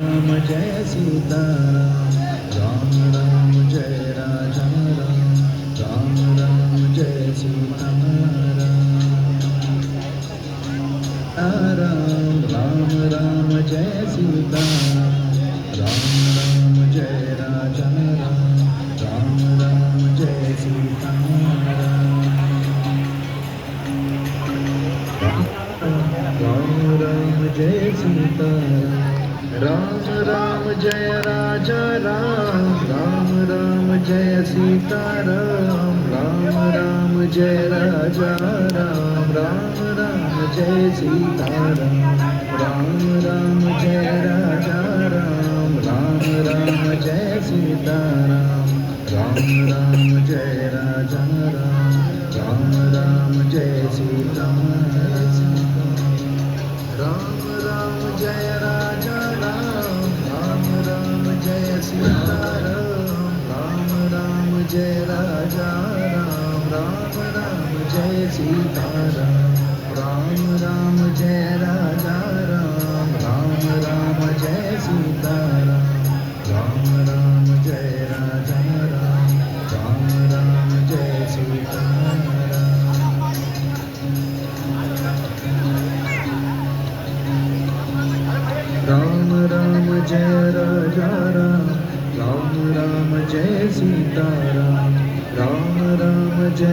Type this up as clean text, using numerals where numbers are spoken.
Ram Jai Sita Ram Ram Jai Raja Ram Ram Ram Jai Sita Ram Ram Ram Jai Sita Ram Ram Jai Raja Ram Ram Ram Jai Sita Ram Ram Jai Sita Ram Ram Jai Raja Ram Ram Ram Jai Sita Ram Ram Ram Jai Raja Ram Ram Ram Jai Sita Ram Ram Jai Raja Ram Ram Ram Jai Sita Ram Ram Jai Raja Ram Ram Jai Sita Ram Ram Jai Raja Ram Ram Jai Sita Ram Ram Jai Raja Ram Ram Jai Sita Ram Ram Jai Raja Ram Ram Jai Sita Ram Ram Jai Raja Ram Ram Jai Sita Ram Ram Jai Raja Ram Ram Jai Sita Ram Ram Jai